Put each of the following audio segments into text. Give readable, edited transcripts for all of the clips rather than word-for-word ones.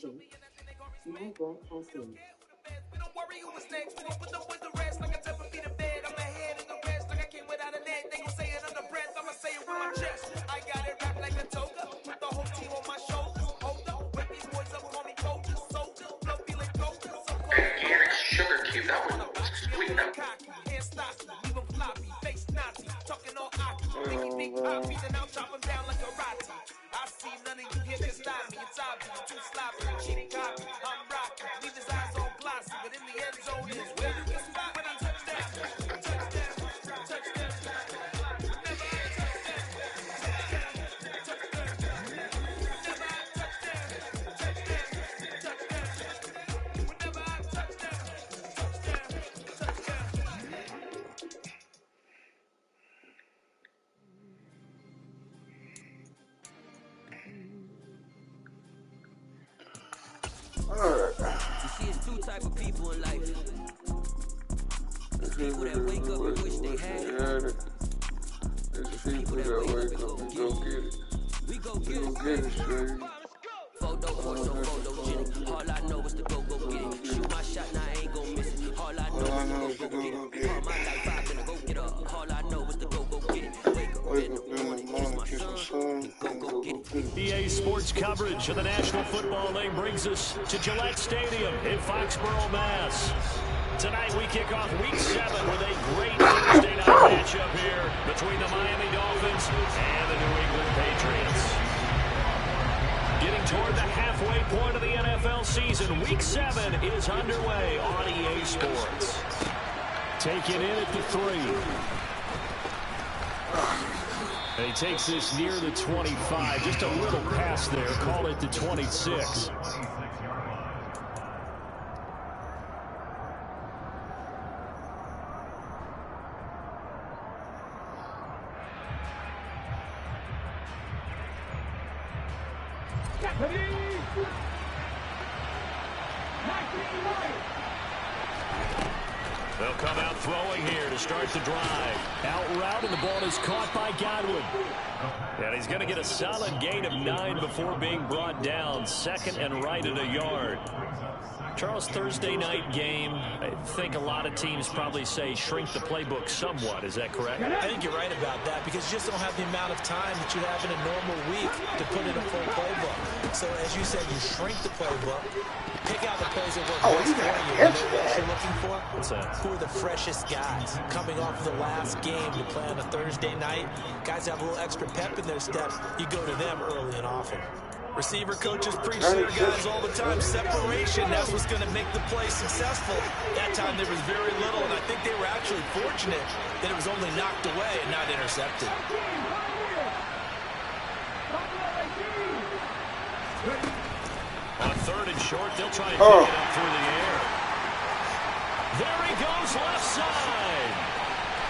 Don't worry who was next. We gon' put them with the rest like I never beat a bed. I'm ahead in the rest like I came without a net. They gon' say it under breath. I'ma say it with my chest. I got it wrapped like a toga. Put the whole team on my shoulders. Hold up. Wake these boys up, call me coaches. Soldiers, blood feeling coaches. So cold. Sugar cube, that one was sweet. Can't stop me. Leave 'em floppy. Face Nazi. Talking all hockey. Thinking big poppies and I'll chop 'em down like a roti. I see none of you here can stop me. It's obvious. Too sloppy. Cheating copy. I'm rocky. Leave his eyes on glossy. But in the end zone is where you can spot when I touch down. Touchdown. Touchdown. You see, it's two type of people in life. There's people that wake up and wish they had it. There's people that wake up and go get it. We go get it. Get it straight. Photo for so photogenic. All I know is to go get it. Shoot my shot, now I ain't gon' miss it. All I know is to go get it. All my life I've been a go get up. All I know is to go get it. Wake up in the morning, kiss my son, go get it. EA Sports coverage of the National Football League brings us to Gillette Stadium in Foxborough, Mass. Tonight we kick off Week 7 with a great Thursday night matchup here between the Miami Dolphins and the New England Patriots. Getting toward the halfway point of the NFL season, Week 7 is underway on EA Sports. Taken in at the 3. And he takes this near the 25, just a little past there, call it the 26. They'll come out throwing here to start the drive. Out route, and the ball is caught by Godwin. And he's going to get a solid gain of 9 before being brought down. Second and right at a yard. Charles, Thursday night game, I think a lot of teams probably say shrink the playbook somewhat. Is that correct? I think you're right about that because you just don't have the amount of time that you have in a normal week to put in a full playbook. So as you said, you shrink the playbook, pick out the plays that work best for you. You know what you're looking for? What's that? Who are the freshest guys coming off the last game to play on a Thursday night? Guys have a little extra pep in their step. You go to them early and often. Receiver coaches preach to their guys all the time. Separation, that's what's going to make the play successful. That time there was very little, and I think they were actually fortunate that it was only knocked away and not intercepted. On third and short, they'll try and pick it up through the air. There he goes, left side.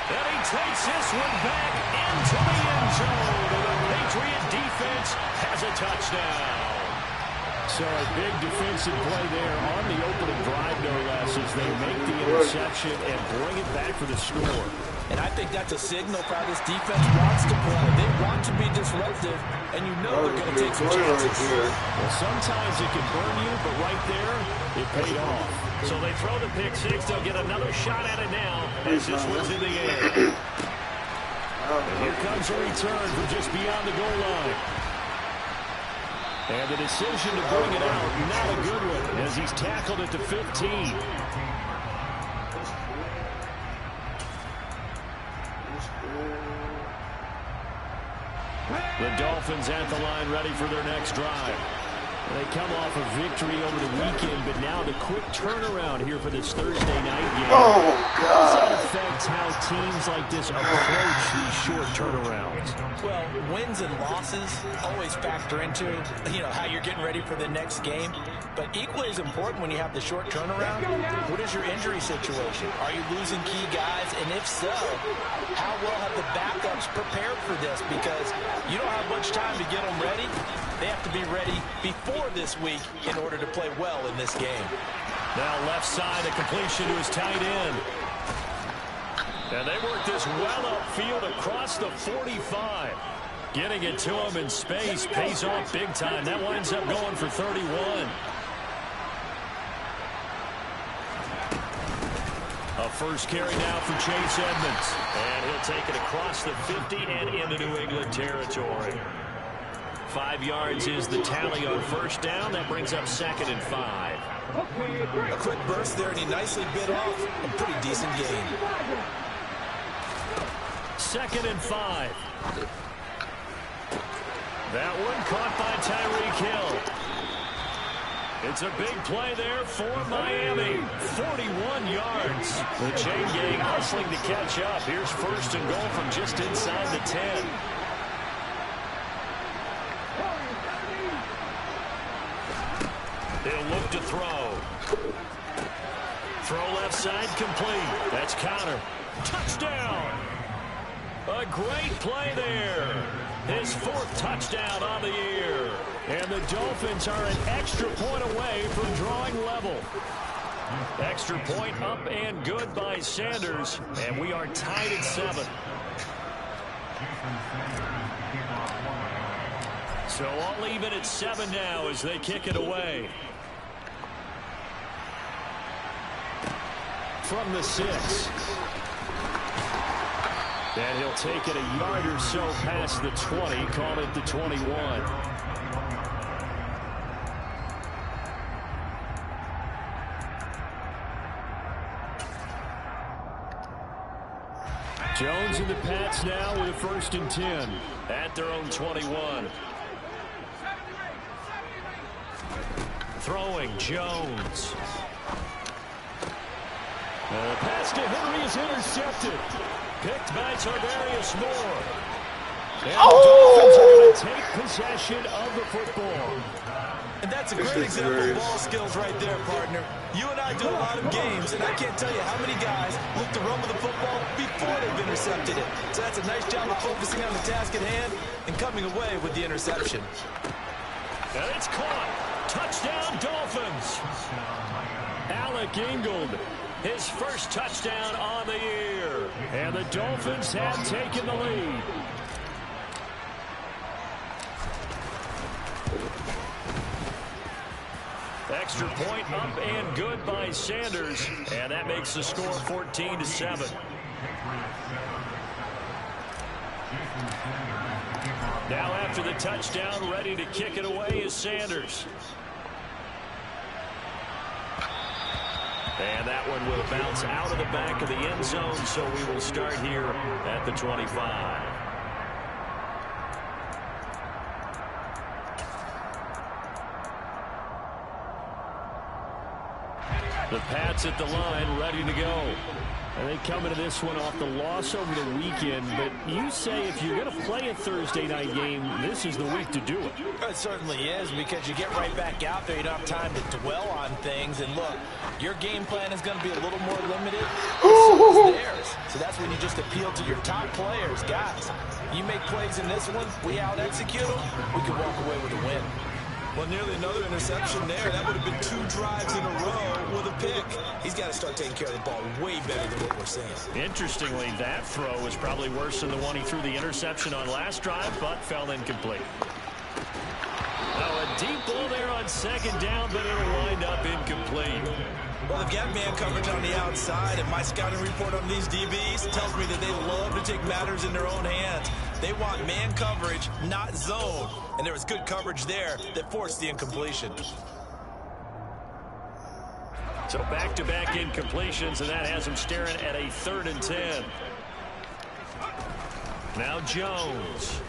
And he takes this one back into the end zone. And the Patriot defense has a touchdown. So a big defensive play there on the opening drive, no less, as they make the interception and bring it back for the score. And I think that's a signal for how this defense wants to play. They want to be disruptive, and you know they're going to take some chances. Well, sometimes it can burn you, but right there, it paid off. So they throw the pick six. They'll get another shot at it now as this one's in the air. And here comes a return from just beyond the goal line. And the decision to bring it out, not a good one, as he's tackled at the 15. The Dolphins at the line, ready for their next drive. They come off a victory over the weekend, but now the quick turnaround here for this Thursday night game. Oh, God. How does that affect how teams like this approach these short turnarounds? Well, wins and losses always factor into, how you're getting ready for the next game. But equally as important when you have the short turnaround, what is your injury situation? Are you losing key guys? And if so, how well have the backups prepared for this? Because you don't have much time to get them ready. They have to be ready before this week in order to play well in this game. Now left side, a completion to his tight end. And they work this well upfield across the 45. Getting it to him in space pays off big time. That winds up going for 31. First carry now for Chase Edmonds. And he'll take it across the 50 and into New England territory. 5 yards is the tally on first down. That brings up 2nd and 5. A quick burst there, and he nicely bit off a pretty decent gain. 2nd and 5. That one caught by Tyreek Hill. It's a big play there for Miami. 41 yards. The chain gang hustling to catch up. Here's 1st and goal from just inside the 10. He'll look to throw. Throw left side complete. That's counter. Touchdown. A great play there. His 4th touchdown on the year. And the Dolphins are an extra point away from drawing level. Extra point up and good by Sanders. And we are tied at 7. So all even at 7 now as they kick it away. From the 6. And he'll take it a yard or so past the 20, call it the 21. Jones and the Pats now with a 1st and 10 at their own 21. Throwing Jones. The pass to Henry is intercepted. Picked by Tarvarius Moore. And the Dolphins are going to take possession of the football. And that's a great example of ball skills right there, partner. You and I do a lot of games, and I can't tell you how many guys look to run with the football before they've intercepted it. So that's a nice job of focusing on the task at hand and coming away with the interception. And it's caught. Touchdown, Dolphins. Alec Ingold, his 1st touchdown on the year. And the Dolphins have taken the lead. Extra point up and good by Sanders. And that makes the score 14-7. Now after the touchdown, ready to kick it away is Sanders. And that one will bounce out of the back of the end zone, so we will start here at the 25. The Pats at the line, ready to go. And they come into this one off the loss over the weekend, but you say if you're going to play a Thursday night game, this is the week to do it. It certainly is, because you get right back out there. You don't have time to dwell on things. And look, your game plan is going to be a little more limited, so is theirs. So that's when you just appeal to your top players. Guys, you make plays in this one, we out-execute them, we can walk away with a win. Well, nearly another interception there. That would have been 2 drives in a row with a pick. He's got to start taking care of the ball way better than what we're seeing. Interestingly, that throw was probably worse than the one he threw the interception on last drive, but fell incomplete. Now a deep ball there on 2nd down, but it'll wind up incomplete. Well, they've got man coverage on the outside, and my scouting report on these DBs tells me that they love to take matters in their own hands. They want man coverage, not zone. And there was good coverage there that forced the incompletion. So back-to-back incompletions, and that has him staring at a 3rd and 10. Now Jones.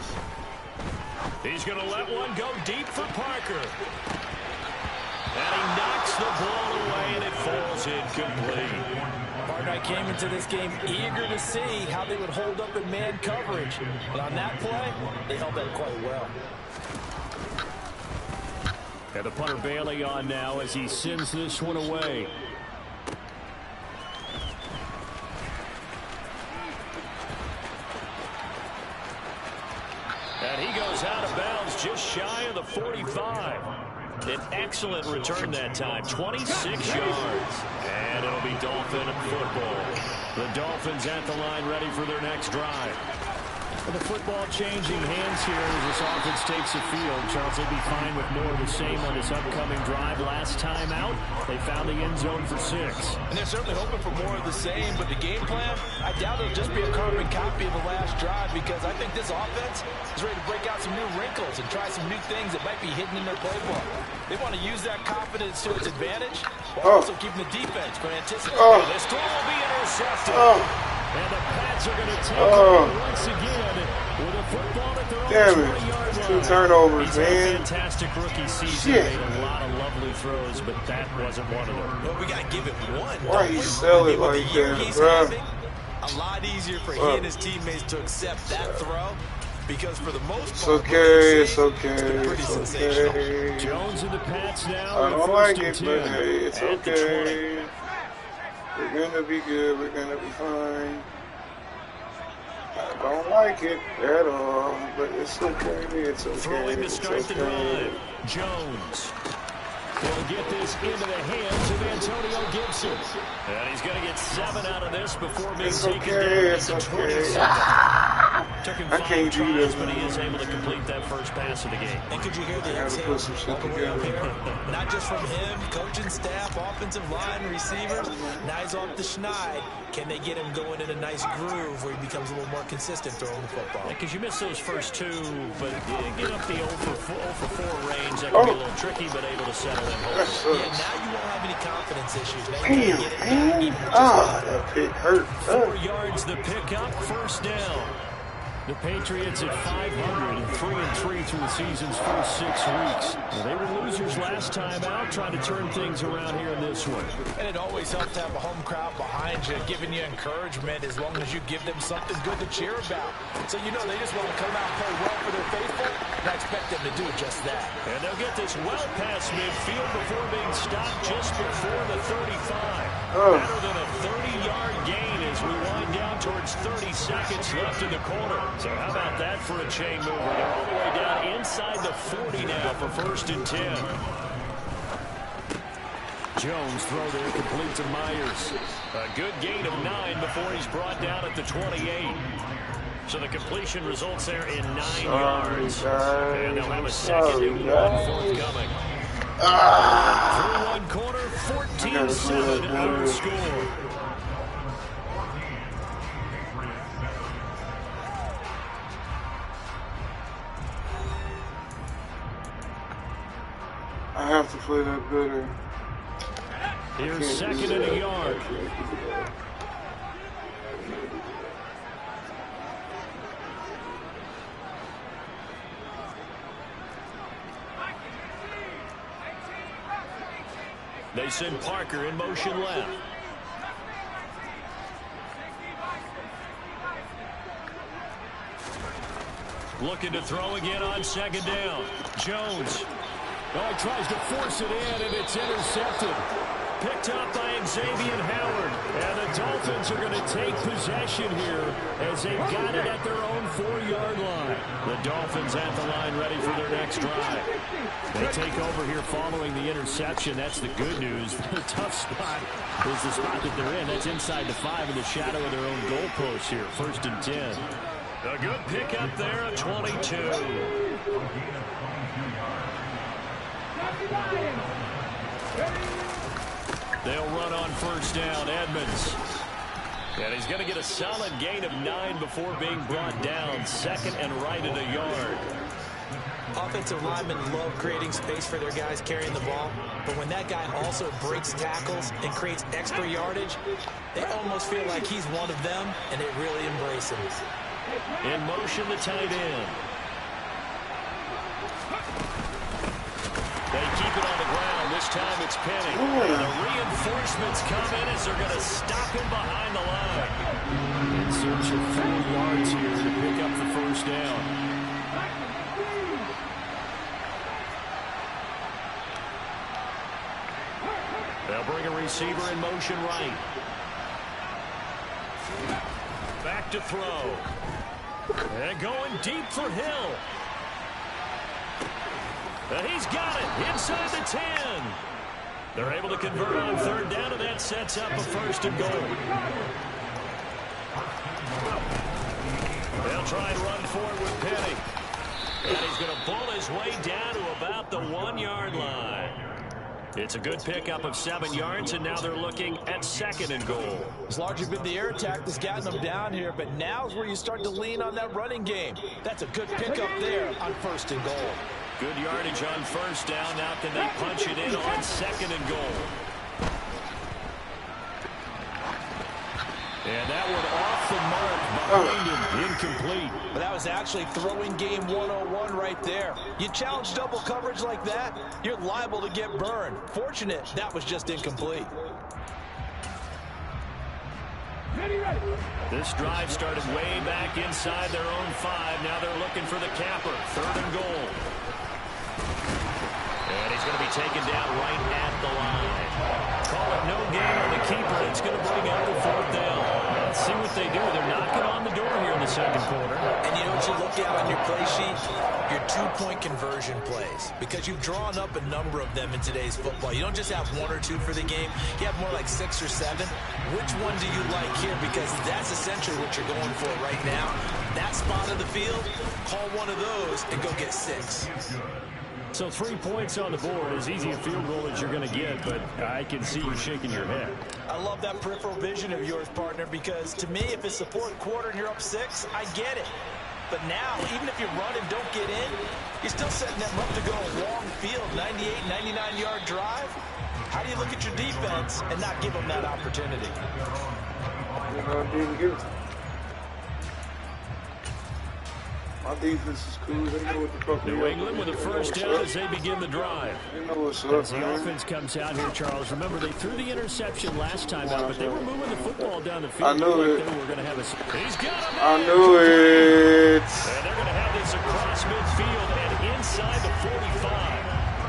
He's going to let one go deep for Parker. And he knocks the ball away, and it falls incomplete. Partner, I came into this game eager to see how they would hold up in man coverage. But on that play, they held up quite well. And the punter Bailey on now as he sends this one away. And he goes out of bounds just shy of the 45. An excellent return that time, 26 yards. And it'll be Dolphin football. The Dolphins at the line ready for their next drive. Well, the football changing hands here as this offense takes the field. Charles, they'd be fine with more of the same on this upcoming drive. Last time out, they found the end zone for 6. And they're certainly hoping for more of the same, but the game plan, I doubt it'll just be a carbon copy of the last drive, because I think this offense is ready to break out some new wrinkles and try some new things that might be hidden in their playbook. They want to use that confidence to its advantage, while also keeping the defense from anticipating. This throw will be intercepted. And the Pats are going to take it once again with a football at their own 20-yard line. 2 turnovers, He's man. had a fantastic rookie season. Made a lot of lovely throws, but that wasn't one of them. Well, we got to give it one. Why he sell it like that, bro? A lot easier for he and his teammates to accept that throw, because for the most part, it's it's okay. Jones and the Pats now. I don't like it, but hey, it's okay. We're gonna be good. We're gonna be fine. I don't like it at all, but it's okay. It's okay. Throwing to start the drive. Jones will get this into the hands of Antonio Gibson. And he's going to get 7 out of this before being taken down at the 27. Took him 5 tries, but he is able to complete that first pass of the game. And could you hear the exhale all the way up here? Not just from him, coaching staff, offensive line, receivers. Now he's off the schneid. Can they get him going in a nice groove where he becomes a little more consistent throwing the football? Because you missed those first 2, but get up the 0 for 4 range. That can be a little tricky, but able to settle in. Yeah, now you won't have any confidence issues. Damn, man. That pick hurt. 4 yards the pickup, first down. The Patriots at 500, 3-3 through the season's first 6 weeks. Well, they were losers last time out, trying to turn things around here in this one. And it always helps to have a home crowd behind you, giving you encouragement as long as you give them something good to cheer about. So you know they just want to come out and play well for their faithful, and I expect them to do just that. And they'll get this well past midfield before being stopped just before the 35. Better than a 30-yard gain as we wind down towards 30 seconds left in the quarter. So how about that for a chain mover? They're all the way down inside the 40 now for 1st and 10. Jones throw there complete to Myers. A good gain of 9 before he's brought down at the 28. So the completion results there in 9 yards. And they'll have a 2nd and 1 forthcoming. Through one quarter, 14-7 our score. I have to play that better. Here's 2nd and a yard. They send Parker in motion left. Looking to throw again on 2nd down. Jones. Oh, he tries to force it in, and it's intercepted. Picked up by Xavier Howard. And the Dolphins are going to take possession here as they've got it at their own 4-yard line. The Dolphins at the line ready for their next drive. They take over here following the interception. That's the good news. The tough spot is the spot that they're in. That's inside the 5 in the shadow of their own goalpost here. 1st and 10. A good pickup there at 22. They'll run on 1st down. Edmonds. And he's going to get a solid gain of 9 before being brought down. 2nd and right at a yard. Offensive linemen love creating space for their guys carrying the ball, but when that guy also breaks tackles and creates extra yardage, they almost feel like he's one of them, and they really embrace him. In motion, the tight end. They keep it on the ground. This time it's Penny. And the reinforcements come in as they're going to stop him behind the line. In search of 4 yards here to pick up the 1st down. They'll bring a receiver in motion right. Back to throw. And going deep for Hill. And he's got it inside the 10. They're able to convert on 3rd down, and that sets up a 1st and goal. They'll try and run forward with Penny. And he's going to pull his way down to about the 1-yard line. It's a good pickup of 7 yards, and now they're looking at 2nd and goal. It's largely been the air attack that's gotten them down here, but now's where you start to lean on that running game. That's a good pickup there on 1st and goal. Good yardage on 1st down. Now can they punch it in on 2nd and goal? And that one off the mark behind him, incomplete. But that was actually throwing game 101 right there. You challenge double coverage like that, you're liable to get burned. Fortunate that was just incomplete. This drive started way back inside their own 5. Now they're looking for the capper. 3rd and goal. And he's going to be taken down right at the line. Call it no gain on the keeper. It's going to bring out the 4th down. Let's see what they do. They're knocking on the door here in the 2nd quarter. And you know what you look at on your play sheet? Your 2-point conversion plays. Because you've drawn up a number of them in today's football. You don't just have 1 or 2 for the game. You have more like 6 or 7. Which one do you like here? Because that's essentially what you're going for right now. That spot of the field, call one of those and go get 6. So 3 points on the board, as easy a field goal as you're going to get, but I can see you shaking your head. I love that peripheral vision of yours, partner, because to me, if it's the 4th quarter and you're up 6, I get it. But now, even if you run and don't get in, you're still setting them up to go a long field, 98, 99-yard drive. How do you look at your defense and not give them that opportunity? Didn't give it. My defense is cool. They know what the fuck New England with a 1st down as they begin the drive. They know what's up, as the offense comes out here, Charles. Remember, they threw the interception last time out, but they were moving the football down the field. I knew it. They were going to have He's got him. I knew it. And they're going to have this across midfield and inside the 45.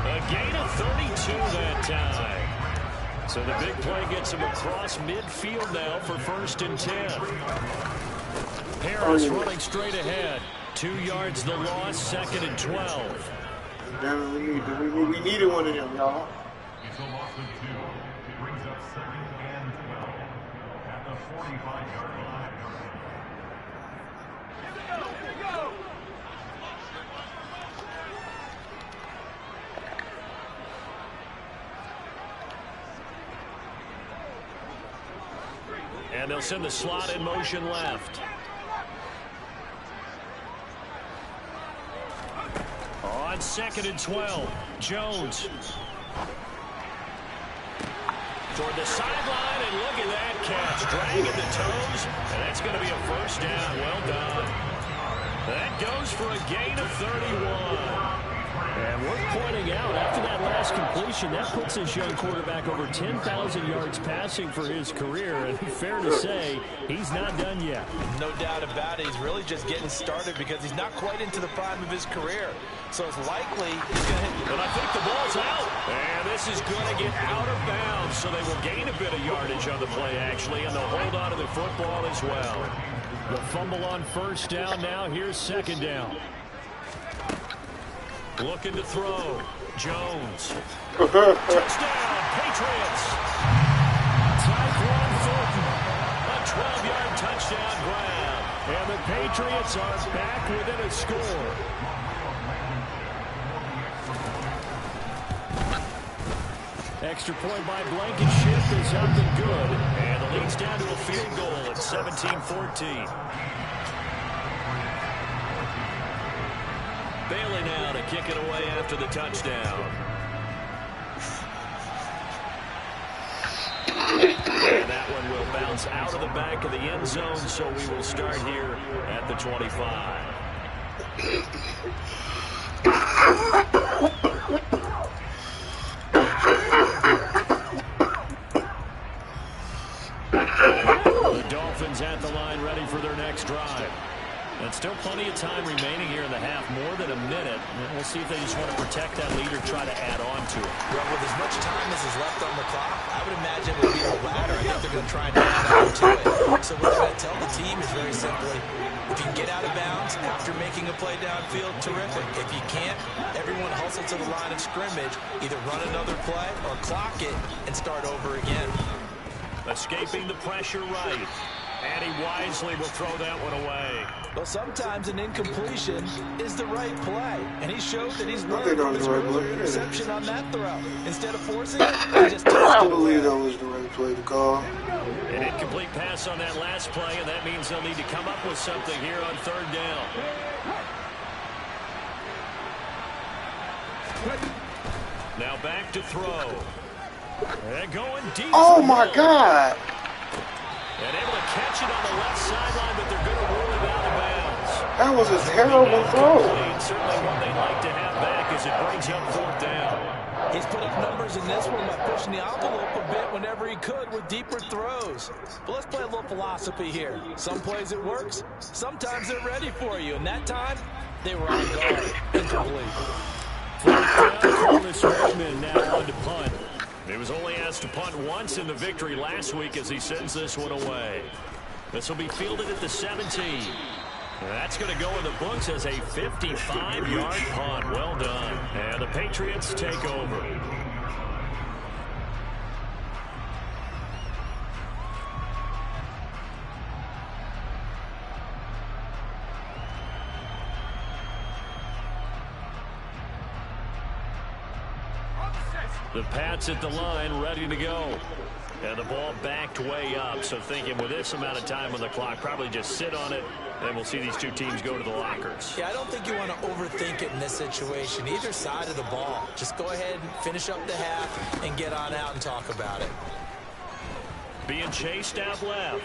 A gain of 32 that time. So the big play gets him across midfield now for 1st and 10. Harris running straight ahead. 2 yards the loss, 2nd and 12. Damn, we needed one of them, y'all. It's a loss of 2. Brings up 2nd and 12 at the 45-yard line. Here we go. And they'll send the slot in motion left. On 2nd and 12, Jones. Toward the sideline, and look at that catch. Dragging the toes, and that's going to be a 1st down. Well done. That goes for a gain of 31. And we're pointing out, after that last completion, that puts this young quarterback over 10,000 yards passing for his career. And fair to say, he's not done yet. No doubt about it. He's really just getting started because he's not quite into the prime of his career. So it's likely he's going to hit. But I think the ball's out. And this is going to get out of bounds. So they will gain a bit of yardage on the play, actually, and they'll hold on to the football as well. The fumble on 1st down now. Here's 2nd down. Looking to throw. Jones. Touchdown, Patriots. Tyquan Thornton. A 12-yard touchdown grab. And the Patriots are back within a score. Extra point by Blankenship is up and good. And the lead's down to a field goal at 17-14. Bailey now to kick it away after the touchdown. And that one will bounce out of the back of the end zone, so we will start here at the 25. The Dolphins at the line ready for their next drive. And still plenty of time remaining here in the half, more than a minute. And we'll see if they just want to protect that lead or try to add on to it. Well, with as much time as is left on the clock, I would imagine it would be the latter. I think they're going to try and add on to it. So what they're going to tell the team is very simply, if you can get out of bounds after making a play downfield, terrific. If you can't, everyone hustle to the line of scrimmage, either run another play or clock it and start over again. Escaping the pressure right. And he wisely will throw that one away. Well, sometimes an incompletion is the right play. And he showed that he's learned from his earlier interception on that throw. Instead of forcing it, he just I believe that was the right play to call. An incomplete pass on that last play, and that means they'll need to come up with something here on third down. Now back to throw. And going deep. Oh, my God. And able to catch it on the left sideline, but they're going to rule it out of bounds. That was a terrible throw. Certainly one they'd like to have back as it brings up fourth down. He's put up numbers in this one by pushing the envelope a bit whenever he could with deeper throws. But let's play a little philosophy here. Some plays it works, sometimes they're ready for you. And that time, they were on guard. Incomplete. Corliss Redmond now on to punt. He was only asked to punt once in the victory last week as he sends this one away. This will be fielded at the 17. That's going to go in the books as a 55-yard punt. Well done. And the Patriots take over. The Pats at the line, ready to go. And the ball backed way up, so thinking with this amount of time on the clock, probably just sit on it, and we'll see these two teams go to the lockers. Yeah, I don't think you want to overthink it in this situation. Either side of the ball. Just go ahead and finish up the half and get on out and talk about it. Being chased out left.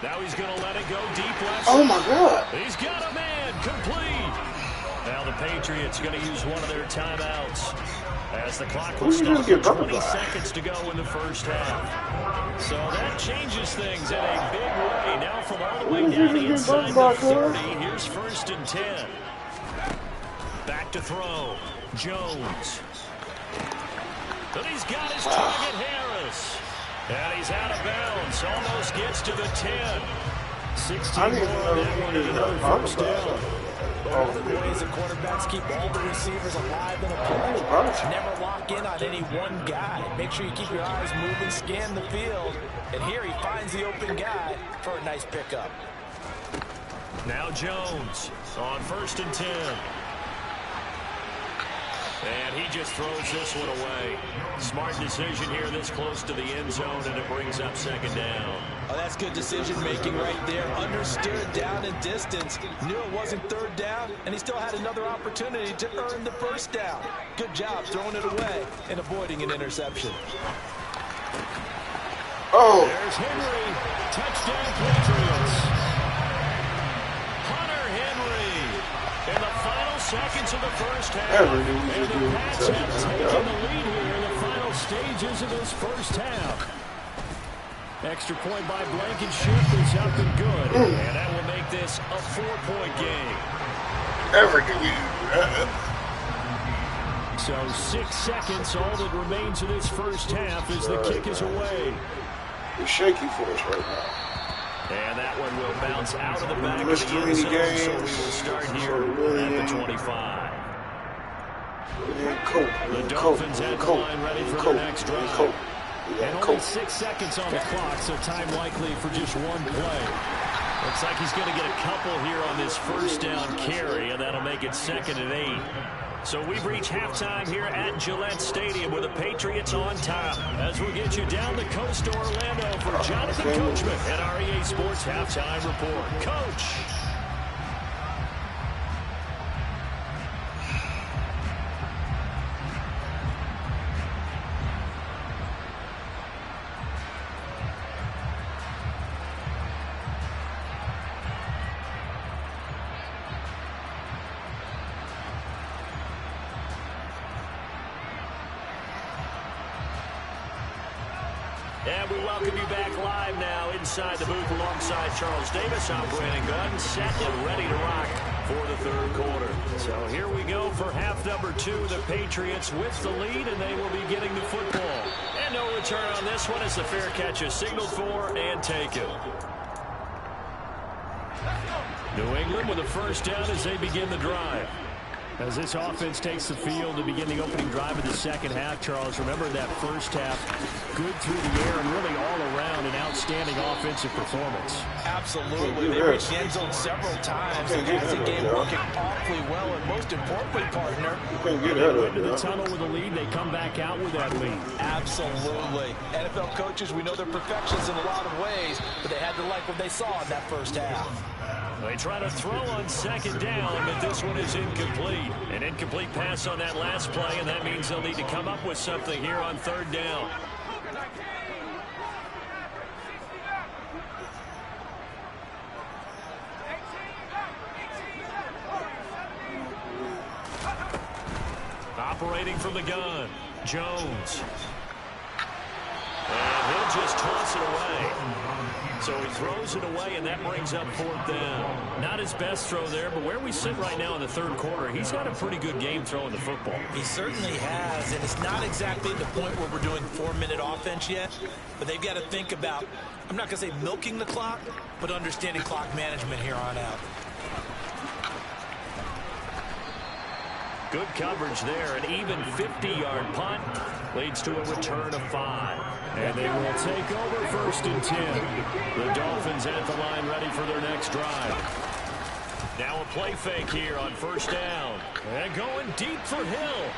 Now he's going to let it go deep left. Oh, my God. He's got a man, complete. Now the Patriots going to use one of their timeouts. As the clock will stop, 20 seconds to go in the first half. So that changes things in a big way. Now from all the way down inside the 30, here's first and 10. Back to throw. Jones. But he's got his target, Harris. And he's out of bounds. Almost gets to the 10. 16 more on that one and another first down. One of the ways that quarterbacks keep all the receivers alive in a play. Never lock in on any one guy. Make sure you keep your eyes moving, scan the field. And here he finds the open guy for a nice pickup. Now Jones on first and 10. And he just throws this one away. Smart decision here this close to the end zone, and it brings up second down. Oh, that's good decision-making right there. Understood down and distance. Knew it wasn't third down, and he still had another opportunity to earn the first down. Good job throwing it away and avoiding an interception. Oh. There's Henry. Touchdown Patriots. Hunter Henry in the final seconds of the first half. And the Pats have taken the lead here in the final stages of this first half. Extra point by Blankenship is up and good. And that will make this a 4-point game. So 6 seconds, all that remains of this first half as the kick is away. It's shaky for us right now. And that one will bounce out of the back of the end zone, so we will start here at the 25. The Dolphins at the line ready for their next drive. And only 6 seconds on the clock, so time likely for just one play. Looks like he's going to get a couple here on this first down carry, and that'll make it 2nd and 8. So we've reached halftime here at Gillette Stadium with the Patriots on top. As we get you down the coast to Orlando for Jonathan Coachman at REA Sports Halftime Report. Coach. And we welcome you back live now inside the booth alongside Charles Davis. I'm Brandon Gunn, set and ready to rock for the third quarter. So here we go for half number 2. The Patriots with the lead, and they will be getting the football. And no return on this one as the fair catch is signaled for and taken. New England with a first down as they begin the drive. As this offense takes the field to begin the opening drive of the second half, Charles, remember that first half, good through the air and really all around an outstanding offensive performance. Absolutely. They reached the end zone several times. The passing game working awfully well, and most importantly, partner, they go into the tunnel with a lead. They come back out with that lead. Absolutely. NFL coaches, we know they're perfectionists in a lot of ways, but they had to like what they saw in that first half. They try to throw on second down, but this one is incomplete. An incomplete pass on that last play, and that means they'll need to come up with something here on third down. Operating from the gun, Jones. And he'll just toss it away. So he throws it away, and that brings up fourth down. Not his best throw there, but where we sit right now in the third quarter, he's got a pretty good game throwing the football. He certainly has, and it's not exactly the point where we're doing 4-minute offense yet, but they've got to think about, I'm not going to say milking the clock, but understanding clock management here on out. Good coverage there. An even 50-yard punt leads to a return of 5. And they will take over 1st and 10. The Dolphins at the line ready for their next drive. Now a play fake here on 1st down. And going deep for Hill.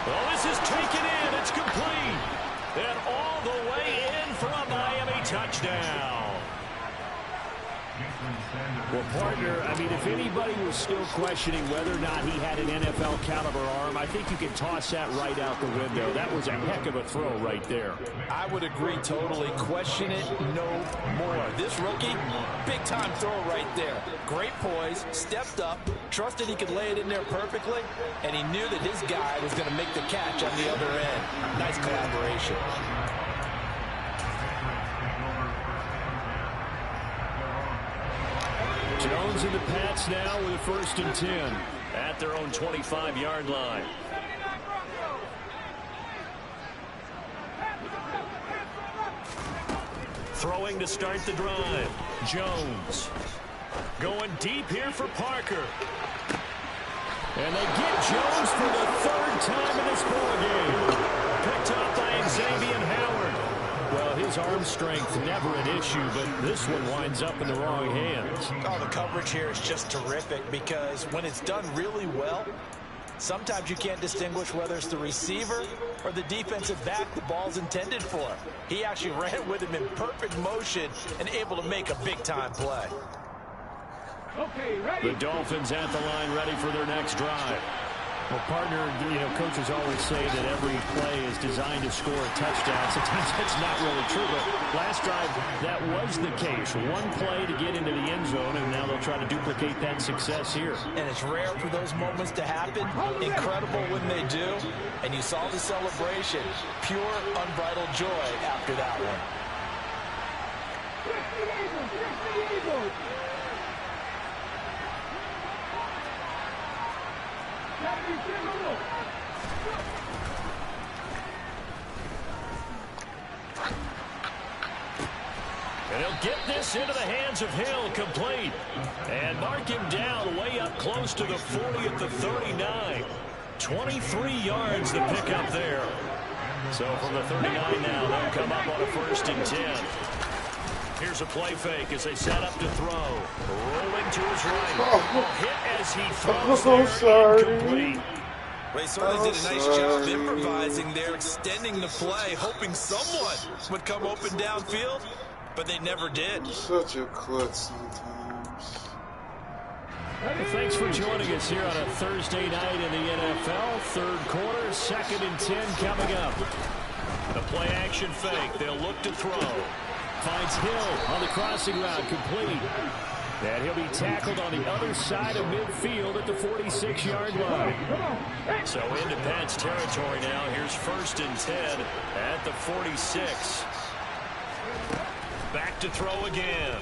Well, this is taken in. It's complete. And all the way in for a Miami touchdown. Well, partner, I mean, if anybody was still questioning whether or not he had an NFL caliber arm, I think you can toss that right out the window. That was a heck of a throw right there. I would agree totally. Question it no more. This rookie, big-time throw right there. Great poise, stepped up, trusted he could lay it in there perfectly, and he knew that his guy was going to make the catch on the other end. Nice collaboration. Jones and the Pats now with a 1st and 10 at their own 25-yard line. Throwing to start the drive. Jones going deep here for Parker. And they get Jones for the 3rd time in this ballgame. Picked up by Xavier Howard. Well, his arm strength never an issue, but this one winds up in the wrong hands. Oh, the coverage here is just terrific because when it's done really well, sometimes you can't distinguish whether it's the receiver or the defensive back the ball's intended for. He actually ran with him in perfect motion and able to make a big-time play. Okay, ready. The Dolphins at the line ready for their next drive. Well, partner, you know, coaches always say that every play is designed to score a touchdown. Sometimes that's not really true, but last drive, that was the case. One play to get into the end zone, and now they'll try to duplicate that success here. And it's rare for those moments to happen. Incredible when they do. And you saw the celebration. Pure, unbridled joy after that one. And he'll get this into the hands of Hill, complete. And mark him down way up close to the 40 at the 39. 23 yards to pick up there. So from the 39 now, they'll come up on a 1st and 10. Here's a play fake as they set up to throw. Rolling to his right. Hit as he throws there, incomplete. Well, he certainly did a nice job improvising there, extending the play, hoping someone would come open downfield, but they never did. Such a klutz sometimes. Well, thanks for joining us here on a Thursday night in the NFL. 3rd quarter, 2nd and 10 coming up. The play action fake. They'll look to throw. Finds Hill on the crossing route, complete. And he'll be tackled on the other side of midfield at the 46-yard line. So into Pat's territory now. Here's 1st and 10 at the 46. Back to throw again.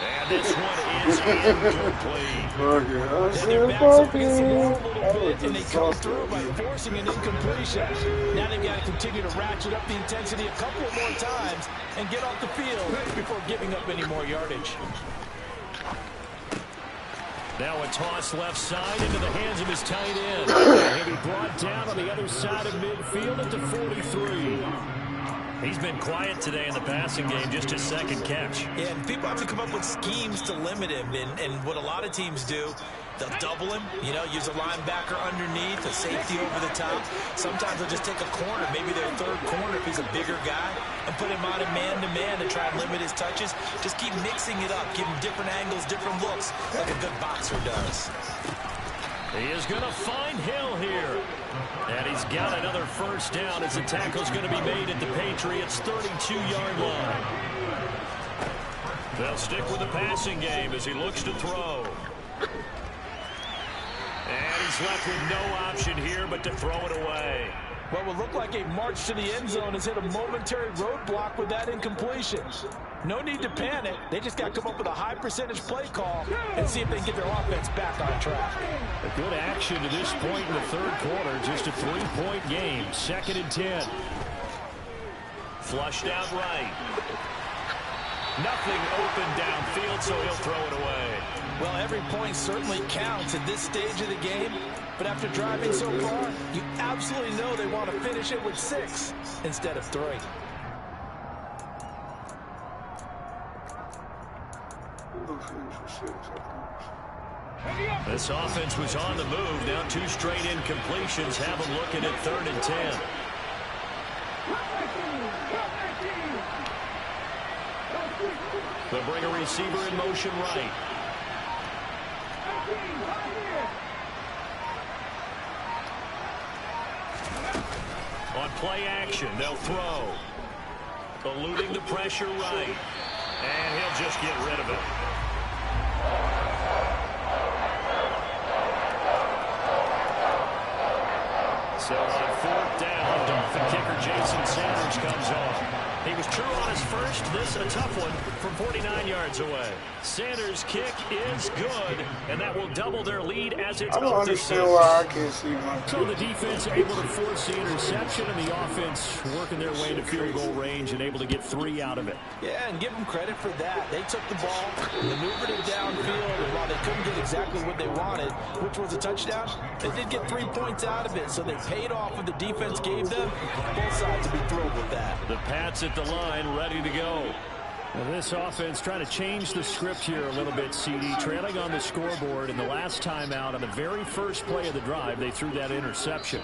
And this one is incomplete. And their backs up against the wall a little bit, and they come through by forcing an incompletion. Now they've got to continue to ratchet up the intensity a couple more times and get off the field before giving up any more yardage. Now a toss left side into the hands of his tight end. And he'll be brought down on the other side of midfield at the 43. He's been quiet today in the passing game, just his second catch. Yeah, and people have to come up with schemes to limit him. And what a lot of teams do, they'll double him, use a linebacker underneath, a safety over the top. Sometimes they'll just take a corner, maybe their third corner if he's a bigger guy, and put him on a man-to-man to try and limit his touches. Just keep mixing it up, give him different angles, different looks, like a good boxer does. He is going to find Hill here. And he's got another first down as the tackle's going to be made at the Patriots' 32-yard line. They'll stick with the passing game as he looks to throw. And he's left with no option here but to throw it away. What would look like a march to the end zone has hit a momentary roadblock with that incompletion. No need to panic. They just got to come up with a high percentage play call and see if they can get their offense back on track. A good action to this point in the third quarter. Just a 3-point game. 2nd and 10. Flushed out right. Nothing open downfield, so he'll throw it away. Well, every point certainly counts at this stage of the game. But after driving so far, you absolutely know they want to finish it with 6 instead of 3. This offense was on the move. Now 2 straight incompletions have them looking at 3rd and 10. They'll bring a receiver in motion right. On play action, they'll throw. Eluding the pressure right. And he'll just get rid of it. So on 4th down, Dolphin kicker Jason Sanders comes on. He was true on his first. This a tough one from 49 yards away. Sanders' kick is good, and that will double their lead as it's I don't up to understand 6. why I can't see my So the defense able to force the interception, and the offense working their way to field goal range and able to get 3 out of it. Yeah, and give them credit for that. They took the ball, maneuvered it downfield, and while they couldn't get exactly what they wanted, which was a touchdown, they did get 3 points out of it, so they paid off what the defense gave them. Both sides will be thrilled with that. The Pats at the line, ready to go. Well, this offense trying to change the script here a little bit, CD. Trailing on the scoreboard, and the last time out on the very first play of the drive, they threw that interception.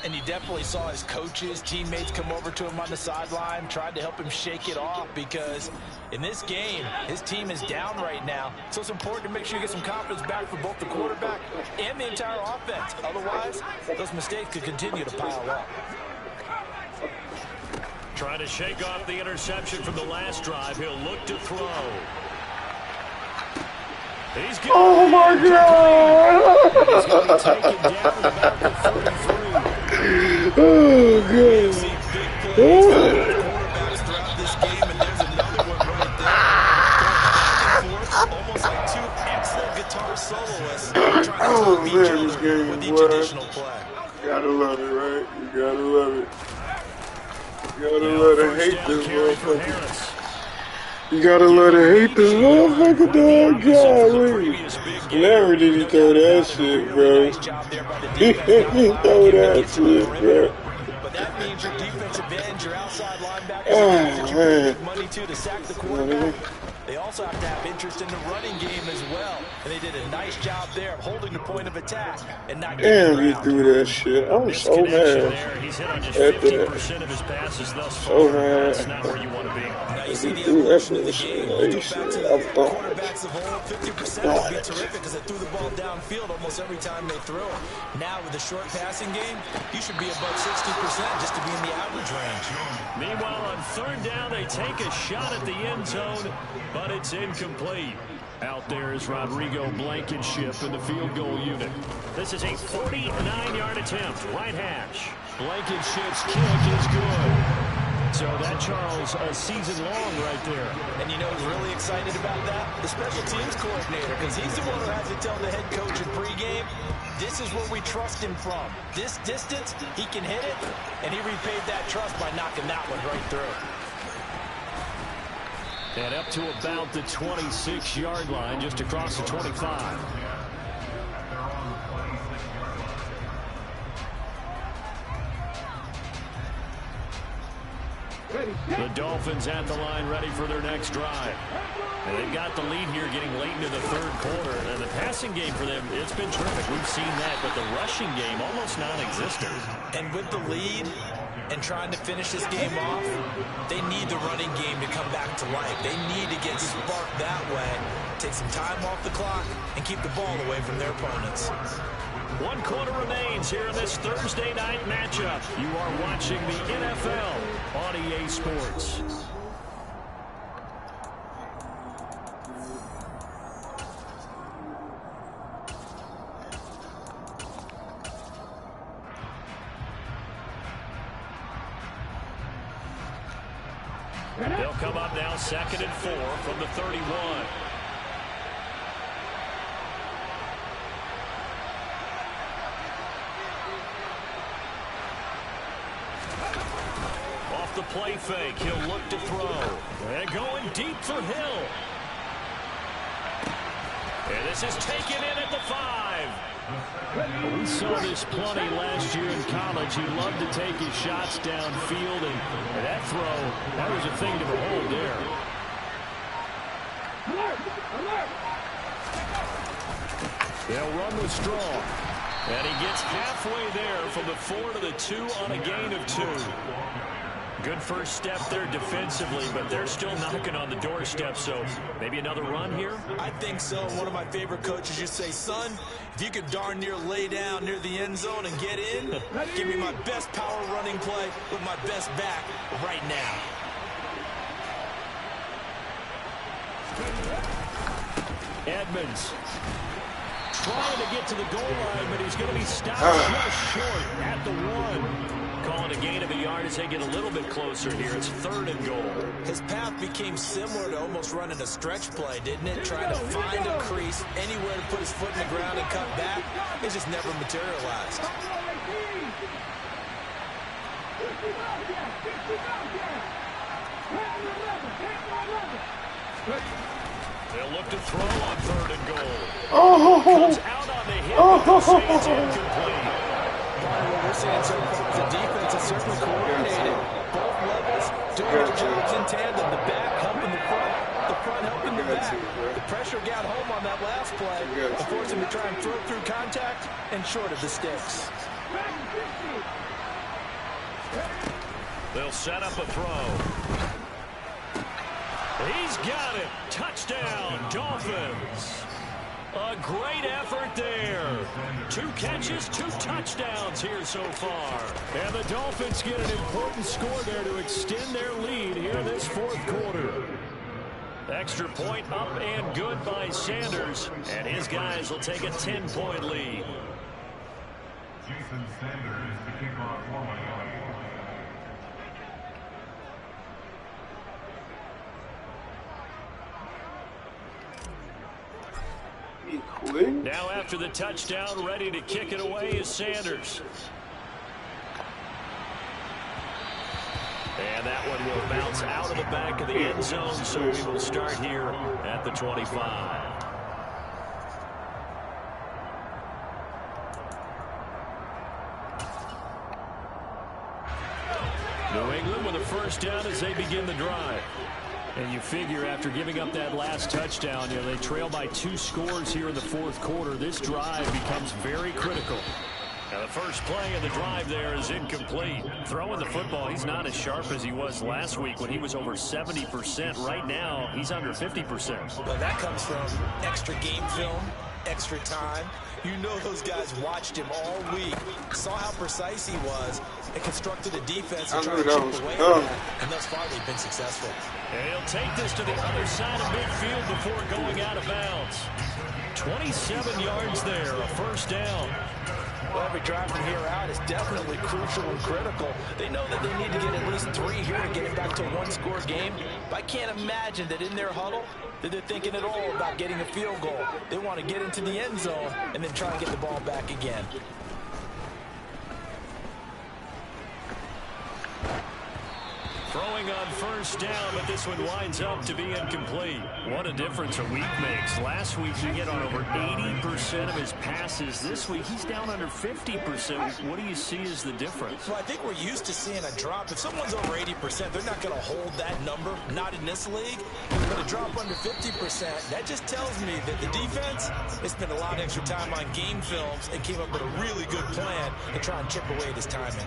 And you definitely saw his coaches, teammates come over to him on the sideline, tried to help him shake it off because in this game, his team is down right now. So it's important to make sure you get some confidence back for both the quarterback and the entire offense. Otherwise, those mistakes could continue to pile up. Trying to shake off the interception from the last drive. He'll look to throw. He's good. Oh my God! He's going to take it down at about the 33. Oh good. See big plays from both quarterbacks throughout this game, and there's another one right there. Going back and forth, almost like 2 excellent guitar soloists trying to top each other with each additional play. You gotta love it, right? You gotta love it. You gotta let her hate this motherfucker. You gotta let her hate this motherfucker, dog. Golly. Never did he throw that shit, bro. He didn't throw that shit, bro. But that means your defensive ends, your outside linebackers, Oh, man. money to sack the quarterback. They also have to have interest in the running game as well. And they did a nice job there of holding the point of attack and not getting Damn, he ground. threw that shit. I'm so mad. He's hit on just At 50% of his passes thus far. So mad. That's not where you want to be. Now you see He the threw that evolution of the shit. game. We'll go back to the quarterbacks of old. 50% would be terrific because they threw the ball downfield almost every time they threw it. Now with the short passing game, you should be above 60% just to be in the average range. Meanwhile, on 3rd down, they take a shot at the end zone, but it's incomplete. Out there is Rodrigo Blankenship in the field goal unit. This is a 49-yard attempt, right hash. Blankenship's kick is good. So that, Charles, a season long right there. And you know who's really excited about that? The special teams coordinator, because he's the one who has to tell the head coach in pregame, this is where we trust him from. This distance, he can hit it, and he repaid that trust by knocking that one right through. And up to about the 26-yard line, just across the 25. The Dolphins at the line ready for their next drive. And they've got the lead here getting late into the third quarter. And the passing game for them, it's been terrific. We've seen that, but the rushing game almost non-existent. And with the lead and trying to finish this game off, they need the running game to come back to life. They need to get sparked that way, take some time off the clock, and keep the ball away from their opponents. 1 quarter remains here in this Thursday night matchup. You are watching the NFL on EA Sports. They'll come up now 2nd and 4 from the 31. The play fake. He'll look to throw. And going deep for Hill. And this is taken in at the 5. We saw this plenty last year in college. He loved to take his shots downfield, and that throw, that was a thing to behold there. They'll run with Strong. And he gets halfway there from the 4 to the 2 on a gain of 2. Good first step there defensively, but they're still knocking on the doorstep, so maybe another run here? I think so. One of my favorite coaches used to say, son, if you could darn near lay down near the end zone and get in, give me my best power running play with my best back right now. Edmonds trying to get to the goal line, but he's going to be stopped just short at the 1. Calling a gain of a yard as they get a little bit closer here. It's 3rd and goal. His path became similar to almost running a stretch play, didn't it? Trying to find a crease, anywhere to put his foot in the ground and cut back. It just never materialized. They'll look to throw on 3rd and goal. Comes out on the hit, but this is incomplete. What we're seeing so far is the defense is certainly coordinated. Both levels doing their jobs in tandem. The back helping the front helping the back. The pressure got home on that last play and forced him to try and throw through contact and short of the sticks. They'll set up a throw. He's got it. Touchdown, Dolphins. A great effort there. 2 catches, 2 touchdowns here so far. And the Dolphins get an important score there to extend their lead here in this 4th quarter. Extra point up and good by Sanders. And his guys will take a 10-point lead. Jason Sanders, the kickoff for Miami. Now after the touchdown, ready to kick it away is Sanders. And that one will bounce out of the back of the end zone, so we will start here at the 25. New England with a first down as they begin the drive. And you figure after giving up that last touchdown, you know, they trail by 2 scores here in the 4th quarter. This drive becomes very critical. Now the first play of the drive there is incomplete. Throwing the football, he's not as sharp as he was last week when he was over 70%. Right now, he's under 50%. Well, that comes from extra game film, extra time. You know those guys watched him all week, saw how precise he was, and constructed a defense to try to chip away at that. And thus far, they've been successful. And he'll take this to the other side of midfield before going out of bounds. 27 yards there, a first down. Well, every drive from here out is definitely crucial and critical. They know that they need to get at least 3 here to get it back to a 1-score game. But I can't imagine that in their huddle that they're thinking at all about getting a field goal. They want to get into the end zone and then try and get the ball back again. Throwing on first down, but this one winds up to be incomplete. What a difference a week makes. Last week he hit on over 80% of his passes. This week he's down under 50%. What do you see as the difference? Well, I think we're used to seeing a drop. If someone's over 80%, they're not going to hold that number, not in this league. But a drop under 50%, that just tells me that the defense has spent a lot of extra time on game films and came up with a really good plan to try and chip away this timing.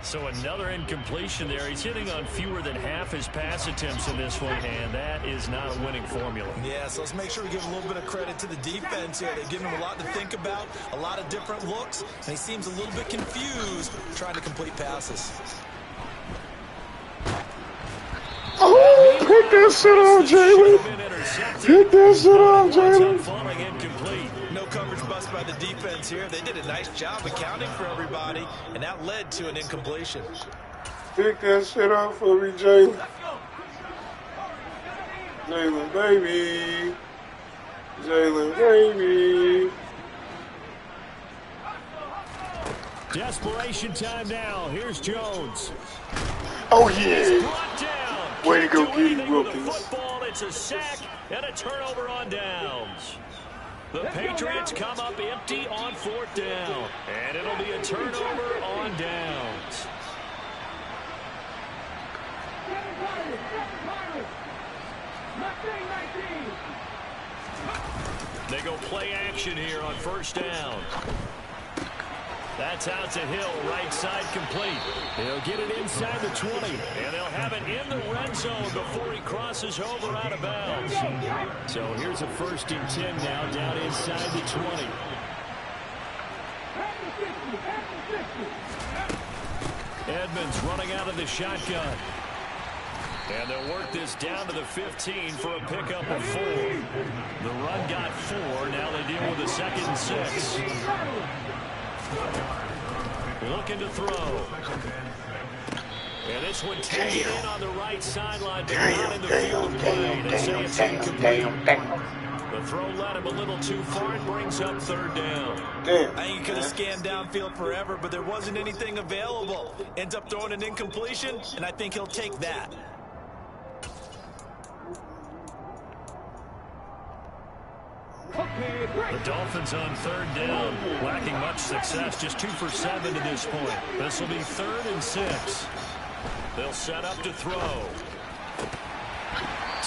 So another incompletion there. He's hitting on fewer than half his pass attempts in this one, and that is not a winning formula. Yeah, so let's make sure we give a little bit of credit to the defense here. They've given him a lot to think about, a lot of different looks, and he seems a little bit confused trying to complete passes. Oh, pick that shit up, Jalen. Pick that shit up, Jalen. Falling incomplete. No coverage bust by the defense here. They did a nice job accounting for everybody, and that led to an incompletion. Pick that shit up for me, Jalen. Jalen, baby. Jalen, baby. Desperation time now. Here's Jones. Oh, yeah. Brought down. Way to go, Can't do Giddy anything with the Wilkins. football. It's a sack and a turnover on downs. The Patriots come up empty on fourth down, and it'll be a turnover on downs. They go play action here on first down. That's out to Hill, right side complete. They'll get it inside the 20, and they'll have it in the red zone before he crosses over out of bounds. So here's a 1st and 10 now, down inside the 20. Edmonds running out of the shotgun. And they'll work this down to the 15 for a pickup of 4. The run got 4. Now they deal with a 2nd and 6. Looking to throw. And this one taken in on the right sideline, but not in the field of play. They say it's incomplete. The throw led him a little too far and brings up 3rd down. I think he could have scanned downfield forever, but there wasn't anything available. Ends up throwing an incompletion, and I think he'll take that. The Dolphins on 3rd down, lacking much success, just 2 for 7 to this point. This will be 3rd and 6. They'll set up to throw. To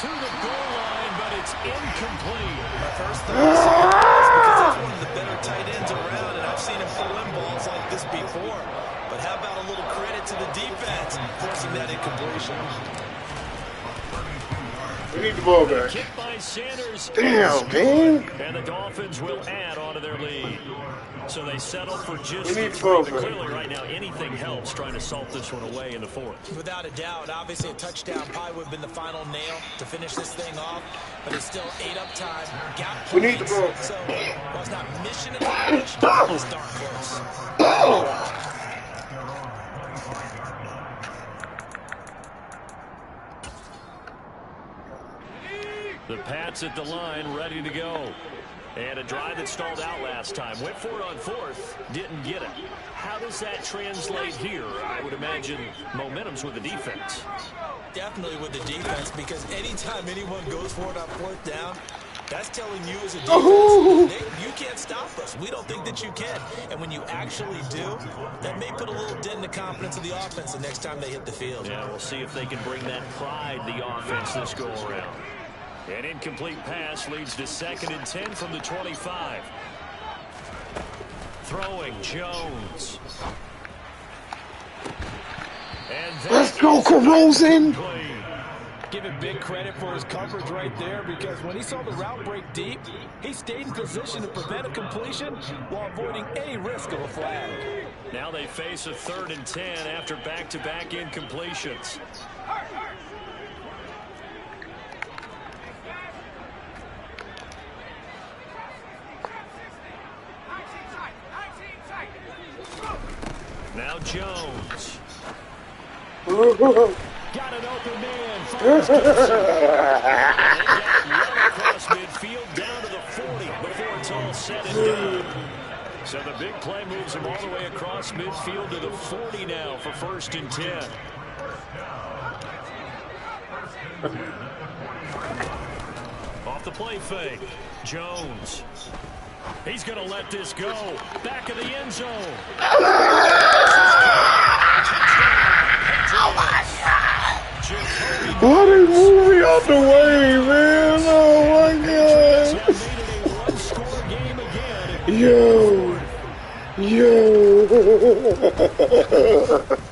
the goal line, but it's incomplete. My first thought is because that's one of the better tight ends around, and I've seen him pull in balls like this before. But how about a little credit to the defense forcing that incompletion? We need the ball back. Kick by Sanders. Damn, man. And the Dolphins will add on to their lead. So they settle for just We need the 3. the ball But back. clearly right now anything helps trying to salt this one away in the 4th. Without a doubt, obviously a touchdown probably would have been the final nail to finish this thing off, but it's still 8 up time. Gap We need the points. ball. So while it's not mission accomplished, it's darn close. The Pats at the line, ready to go. And a drive that stalled out last time. Went for it on 4th, didn't get it. How does that translate here? I would imagine momentum's with the defense. Definitely with the defense, because anytime anyone goes for it on 4th down, that's telling you as a defense, you can't stop us. We don't think that you can. And when you actually do, that may put a little dent in the confidence of the offense the next time they hit the field. Yeah, we'll see if they can bring that pride to the offense this go-around. An incomplete pass leads to 2nd and 10 from the 25. Throwing Jones. And Let's go, Corrosion. Give him big credit for his coverage right there, because when he saw the route break deep, he stayed in position to prevent a completion while avoiding any risk of a flag. Now they face a 3rd and 10 after back-to-back incompletions. Now Jones. Got an open man. Fires across midfield down to the 40 before it's all said and done. So the big play moves him all the way across midfield to the 40 now for 1st and 10. Off the play fake. Jones. He's going to let this go. Back of the end zone. Why they move me out the way, man? Oh my God. Yo.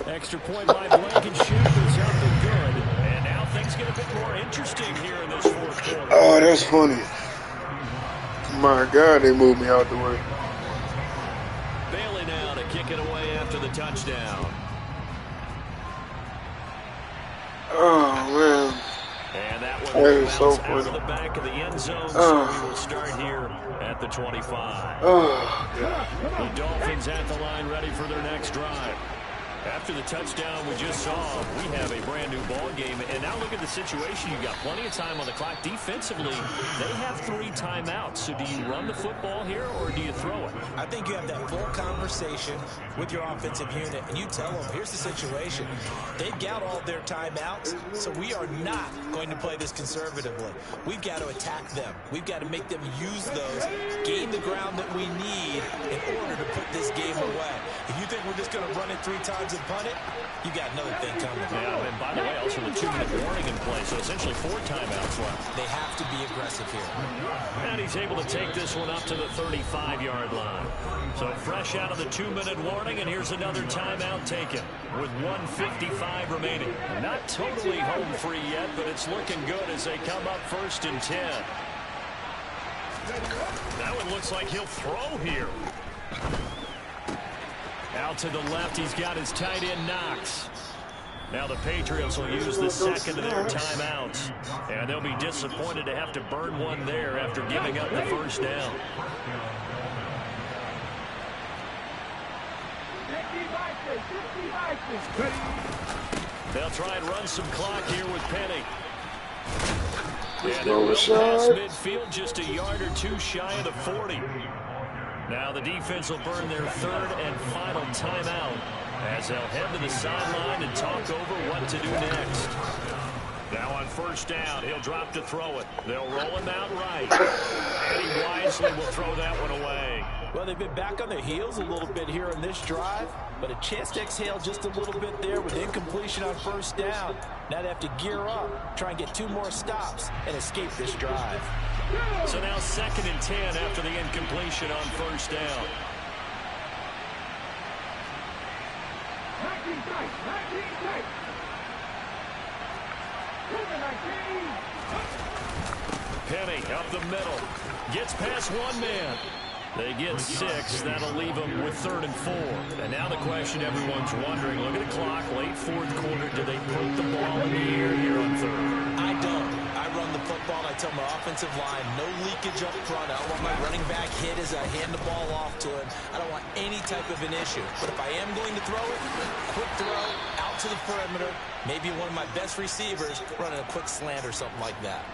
Extra point by Blankenship is up and good. And now things get a bit more interesting here in this fourth quarter. Oh, that's funny. My God, they moved me out the way. Bailey now to kick it away after the touchdown. Oh, man. And that one is so out funny. of the back of the end zone, so we'll start here at the 25. Oh, The Dolphins at the line ready for their next drive. After the touchdown we just saw, we have a brand new ball game. And now look at the situation. You've got plenty of time on the clock. Defensively, they have 3 timeouts. So do you run the football here or do you throw it? I think you have that full conversation with your offensive unit, and you tell them, here's the situation. They've got all their timeouts, so we are not going to play this conservatively. We've got to attack them. We've got to make them use those, gain the ground that we need in order to put this game away. If you think we're just going to run it 3 times and punt it, you got another thing coming. Yeah, and by the way, also the 2-minute warning in play, so essentially 4 timeouts left. They have to be aggressive here. And he's able to take this one up to the 35-yard line. So fresh out of the 2-minute warning, and here's another timeout taken with 1:55 remaining. Not totally home free yet, but it's looking good as they come up 1st and 10. That one looks like he'll throw here. Out to the left, he's got his tight end Knox. Now the Patriots will use the second of their timeouts. And they'll be disappointed to have to burn one there after giving up the first down. They'll try and run some clock here with Penny. And they'll pass midfield just a yard or 2 shy of the 40. Now the defense will burn their 3rd and final timeout as they'll head to the sideline and talk over what to do next. Now on 1st down, he'll drop to throw it. They'll roll him out right. And he wisely will throw that one away. Well, they've been back on their heels a little bit here on this drive, but a chance to exhale just a little bit there with incompletion on 1st down. Now they have to gear up, try and get 2 more stops, and escape this drive. So now 2nd and 10 after the incompletion on 1st down. Penny up the middle. Gets past 1 man. They get 6. That'll leave them with 3rd and 4. And now the question everyone's wondering, look at the clock, late 4th quarter. Do they put the ball in the air here on 3rd? I don't. I run the football. I tell my offensive line, no leakage up front. I don't want my running back hit as I hand the ball off to him. I don't want any type of an issue. But if I am going to throw it, quick throw, out to the perimeter, maybe one of my best receivers running a quick slant or something like that.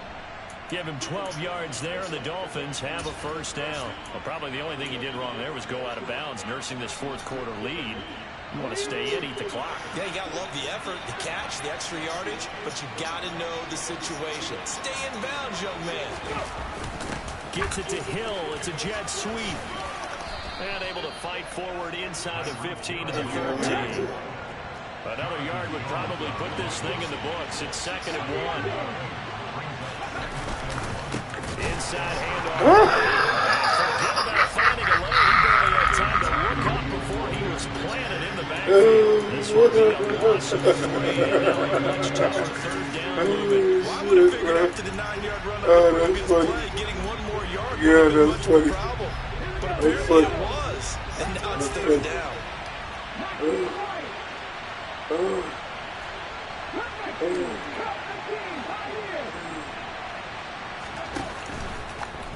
Give him 12 yards there, and the Dolphins have a 1st down. Well, probably the only thing he did wrong there was go out of bounds, nursing this 4th quarter lead. You want to stay in, eat the clock. Yeah, you got to love the effort, the catch, the extra yardage, but you got to know the situation. Stay in bounds, young man. Gets it to Hill. It's a jet sweep. And able to fight forward inside the 15 to the 13. Another yard would probably put this thing in the books. It's 2nd and 1. Inside handoff. Forget about finding a lane. He barely had time to look up before he was planted in the backfield. This will be a loss of 3, and now a much tougher 3rd down movement. Well, I would have figured after the 9-yard run on the previous play, getting 1 more yard would be much of a problem. But apparently it was, and now it's 3rd down.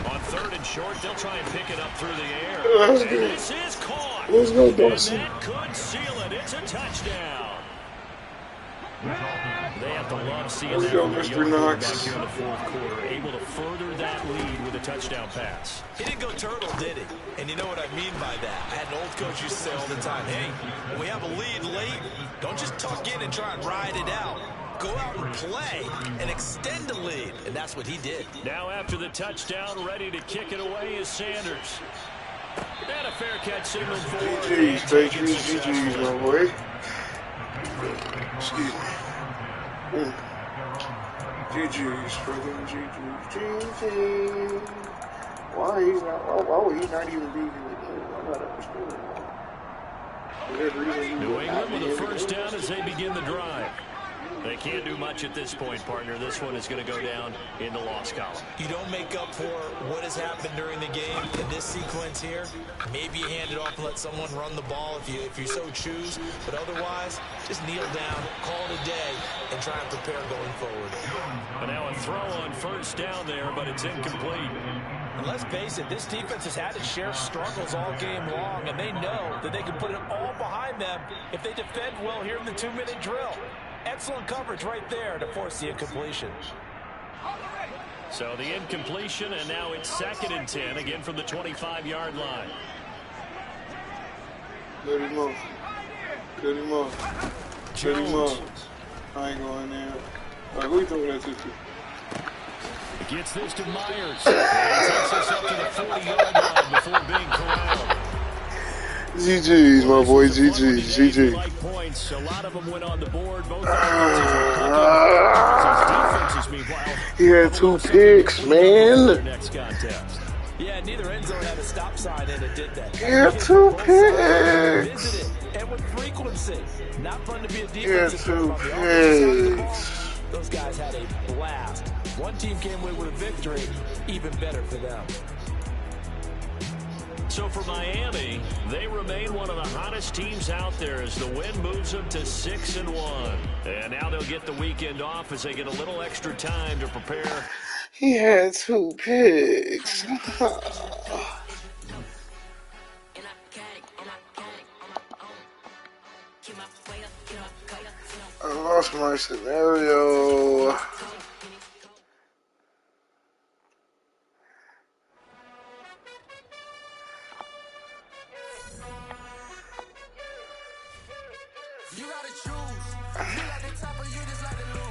On 3rd and short, they'll try and pick it up through the air. And this is caught. Let's go, and Dawson. that could seal it. It's a touchdown. They have to love seeing Let's that go, from their Mr. young quarterback Knox. here in the 4th quarter, able to further that lead with a touchdown pass. He didn't go turtle, did he? And you know what I mean by that. I had an old coach used to say all the time, hey, when we have a lead late, don't just tuck in and try and ride it out. go out and play and extend the lead, and that's what he did. Now after the touchdown, ready to kick it away is Sanders. And a fair catch signal for GG's, Patriots. GG's, my boy. Excuse me. GG's for them. GG's. Why would he not even be in the game? I'm not understanding. New England with a first down as they begin the drive. They can't do much at this point, partner. This one is going to go down in the loss column. You don't make up for what has happened during the game in this sequence here. Maybe you hand it off and let someone run the ball if you so choose. But otherwise, just kneel down, call it a day, and try and prepare going forward. And now a throw on first down there, but it's incomplete. And let's face it, this defense has had its share of struggles all game long, and they know that they can put it all behind them if they defend well here in the 2-minute drill. Excellent coverage right there to force the incompletion. So the incompletion, and now it's 2nd and 10, again from the 25-yard line. Cut him off. Cut him off. Cut him off. I ain't going there. All right, who you throwing that to? Gets this to Myers. And he takes us up to the 40-yard line before being corralled. GG's, my boy. GG's. GG. Like points. A lot of them went on the board. Both defenses, meanwhile, he had 2 picks, man. Next contest. Yeah, neither end zone had a stop sign in it, did they? He had 2 picks. And with frequency. Not fun to be a He had defensive 2 picks. picks. Those guys had a blast. One team came away with a victory. Even better for them. So for Miami, they remain one of the hottest teams out there as the win moves them to 6-1. And now they'll get the weekend off as they get a little extra time to prepare. He had 2 picks. I lost my scenario. You gotta choose. You at the top or you just like to lose.